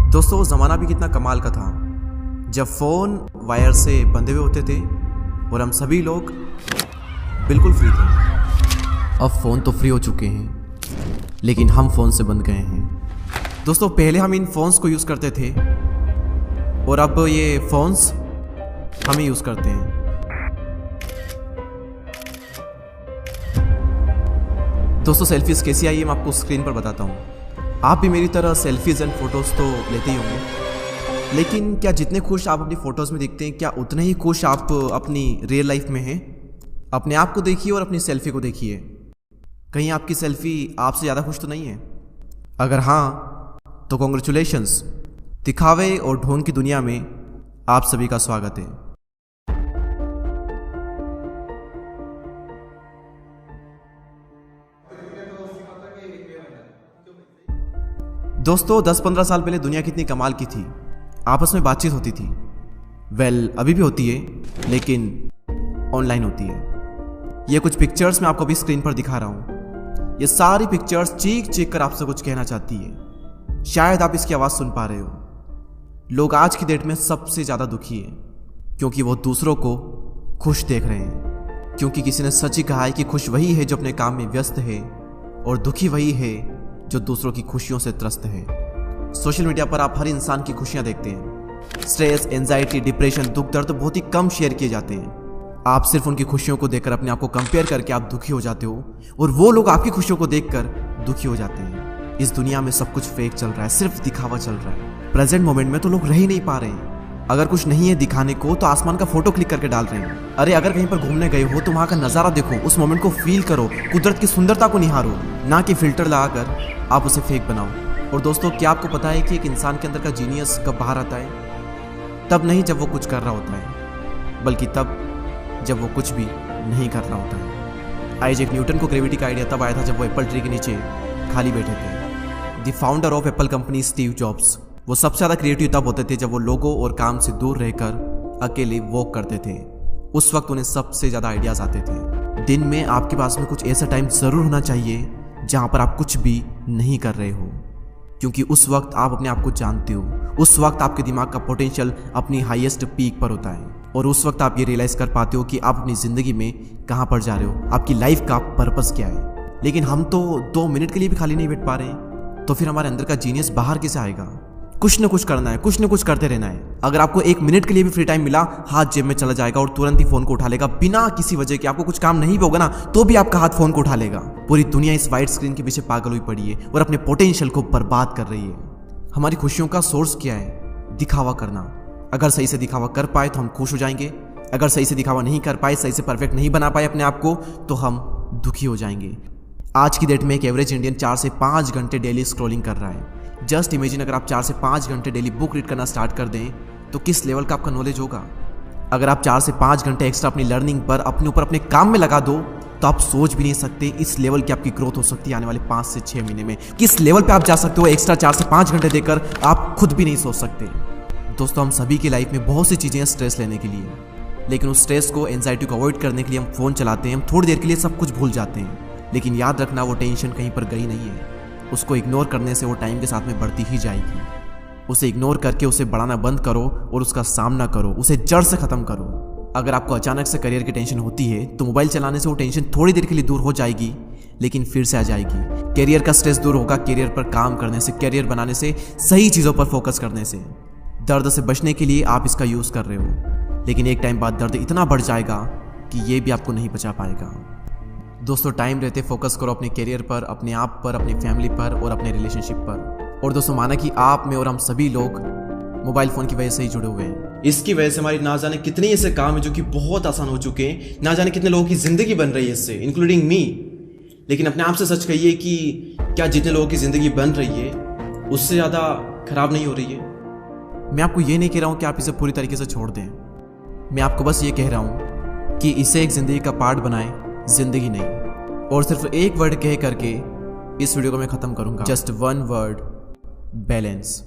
दोस्तों ज़माना भी कितना कमाल का था जब फ़ोन वायर से बंधे हुए होते थे और हम सभी लोग बिल्कुल फ्री थे। अब फ़ोन तो फ्री हो चुके हैं लेकिन हम फ़ोन से बंध गए हैं। दोस्तों पहले हम इन फ़ोन्स को यूज़ करते थे और अब ये फ़ोन्स हम ही यूज़ करते हैं। दोस्तों सेल्फीज़ कैसी आई है मैं आपको स्क्रीन पर बताता हूँ। आप भी मेरी तरह सेल्फीज़ एंड फ़ोटोज़ तो लेते ही होंगे, लेकिन क्या जितने खुश आप अपनी फ़ोटोज़ में दिखते हैं क्या उतने ही खुश आप अपनी रियल लाइफ में हैं? अपने आप को देखिए और अपनी सेल्फ़ी को देखिए, कहीं आपकी सेल्फ़ी आपसे ज़्यादा खुश तो नहीं है? अगर हाँ तो कॉन्ग्रेचुलेशंस। दिखावे और ढोंग की दुनिया में आप सभी का स्वागत है। दोस्तों 10-15 साल पहले दुनिया कितनी कमाल की थी, आपस में बातचीत होती थी। अभी भी होती है लेकिन ऑनलाइन होती है। ये कुछ पिक्चर्स मैं आपको अभी स्क्रीन पर दिखा रहा हूँ। ये सारी पिक्चर्स चीख चीख कर आपसे कुछ कहना चाहती है। शायद आप इसकी आवाज़ सुन पा रहे हो। लोग आज की डेट में सबसे ज़्यादा दुखी है क्योंकि वो दूसरों को खुश देख रहे हैं, क्योंकि किसी ने सच ही कहा है कि खुश वही है जो अपने काम में व्यस्त है और दुखी वही है जो दूसरों की खुशियों से त्रस्त है। सोशल मीडिया पर आप हर इंसान की खुशियां देखते हैं। स्ट्रेस, एंजाइटी, डिप्रेशन, दुख दर्द तो बहुत ही कम शेयर किए जाते हैं। आप सिर्फ उनकी खुशियों को देखकर अपने आप को कंपेयर करके आप दुखी हो जाते हो और वो लोग आपकी खुशियों को देखकर दुखी हो जाते हैं। इस दुनिया में सब कुछ फेक चल रहा है, सिर्फ दिखावा चल रहा है। प्रेजेंट मोमेंट में तो लोग रह ही नहीं पा रहे हैं। अगर कुछ नहीं है दिखाने को तो आसमान का फोटो क्लिक करके डाल रहे हैं। अरे अगर कहीं पर घूमने गए हो तो वहां का नजारा देखो, उस मोमेंट को फील करो, कुदरत की सुंदरता को निहारो, ना कि फिल्टर लगाकर आप उसे फेक बनाओ। और दोस्तों क्या आपको पता है कि एक इंसान के अंदर का जीनियस कब बाहर आता है? तब नहीं जब वो कुछ कर रहा होता है, बल्कि तब जब वो कुछ भी नहीं कर रहा होता है। आइजैक न्यूटन को ग्रेविटी का आइडिया तब आया था जब वो एप्पल ट्री के नीचे खाली बैठे थे। The founder of Apple company Steve jobs, वो सबसे ज़्यादा क्रिएटिव तब होते थे जब वो लोगों और काम से दूर रहकर अकेले वॉक करते थे। उस वक्त उन्हें सबसे ज़्यादा आइडियाज़ आते थे। दिन में आपके पास में कुछ ऐसा टाइम ज़रूर होना चाहिए जहाँ पर आप कुछ भी नहीं कर रहे हो, क्योंकि उस वक्त आप अपने आप को जानते हो। उस वक्त आपके दिमाग का पोटेंशियल अपनी हाईएस्ट पीक पर होता है और उस वक्त आप ये रियलाइज़ कर पाते हो कि आप अपनी ज़िंदगी में कहाँ पर जा रहे हो, आपकी लाइफ का पर्पस क्या है। लेकिन हम तो 2 मिनट के लिए भी खाली नहीं बैठ पा रहे हैं, तो फिर हमारे अंदर का जीनियस बाहर कैसे आएगा? कुछ न कुछ करना है, कुछ न कुछ करते रहना है। अगर आपको 1 मिनट के लिए भी फ्री टाइम मिला, हाथ जेब में चला जाएगा और तुरंत ही फोन को उठा लेगा, बिना किसी वजह के। आपको कुछ काम नहीं भी होगा ना तो भी आपका हाथ फोन को उठा लेगा। पूरी दुनिया इस वाइट स्क्रीन के पीछे पागल हुई पड़ी है और अपने पोटेंशियल को बर्बाद कर रही है। हमारी खुशियों का सोर्स क्या है? दिखावा करना। अगर सही से दिखावा कर पाए तो हम खुश हो जाएंगे, अगर सही से दिखावा नहीं कर पाए, सही से परफेक्ट नहीं बना पाए अपने आप को, तो हम दुखी हो जाएंगे। आज की डेट में एक एवरेज इंडियन 4 से 5 घंटे डेली स्क्रॉलिंग कर रहा है। जस्ट इमेजिन अगर आप 4 से 5 घंटे डेली बुक रीड करना स्टार्ट कर दें तो किस लेवल का आपका नॉलेज होगा। अगर आप 4 से 5 घंटे एक्स्ट्रा अपनी लर्निंग पर, अपने ऊपर, अपने काम में लगा दो तो आप सोच भी नहीं सकते इस लेवल की आपकी ग्रोथ हो सकती है आने वाले 5 से 6 महीने में। किस लेवल पे आप जा सकते हो एक्स्ट्रा 4 से 5 घंटे देकर, आप खुद भी नहीं सोच सकते। दोस्तों हम सभी की लाइफ में बहुत सी चीज़ें हैं स्ट्रेस लेने के लिए, लेकिन उस स्ट्रेस को, एंजाइटी को अवॉइड करने के लिए हम फ़ोन चलाते हैं। हम थोड़ी देर के लिए सब कुछ भूल जाते हैं, लेकिन याद रखना वो टेंशन कहीं पर गई नहीं है। उसको इग्नोर करने से वो टाइम के साथ में बढ़ती ही जाएगी। उसे इग्नोर करके उसे बढ़ाना बंद करो और उसका सामना करो, उसे जड़ से ख़त्म करो। अगर आपको अचानक से करियर की टेंशन होती है तो मोबाइल चलाने से वो टेंशन थोड़ी देर के लिए दूर हो जाएगी, लेकिन फिर से आ जाएगी। करियर का स्ट्रेस दूर होगा करियर पर काम करने से, करियर बनाने से, सही चीज़ों पर फोकस करने से। दर्द से बचने के लिए आप इसका यूज़ कर रहे हो, लेकिन एक टाइम बाद दर्द इतना बढ़ जाएगा कि ये भी आपको नहीं बचा पाएगा। दोस्तों टाइम रहते फोकस करो अपने करियर पर, अपने आप पर, अपनी फैमिली पर और अपने रिलेशनशिप पर। और दोस्तों माना कि आप में और हम सभी लोग मोबाइल फ़ोन की वजह से ही जुड़े हुए हैं। इसकी वजह से हमारी ना जाने कितने ऐसे काम है जो कि बहुत आसान हो चुके हैं, ना जाने कितने लोगों की ज़िंदगी बन रही है इससे, इंक्लूडिंग मी। लेकिन अपने आप से सच कहिए कि क्या जितने लोगों की ज़िंदगी बन रही है उससे ज़्यादा ख़राब नहीं हो रही है? मैं आपको ये नहीं कह रहा हूँ कि आप इसे पूरी तरीके से छोड़ दें। मैं आपको बस ये कह रहा हूँ कि इसे एक ज़िंदगी का पार्ट बनाएं, जिंदगी नहीं। और सिर्फ एक वर्ड कह करके इस वीडियो को मैं खत्म करूंगा। Just 1 word, balance.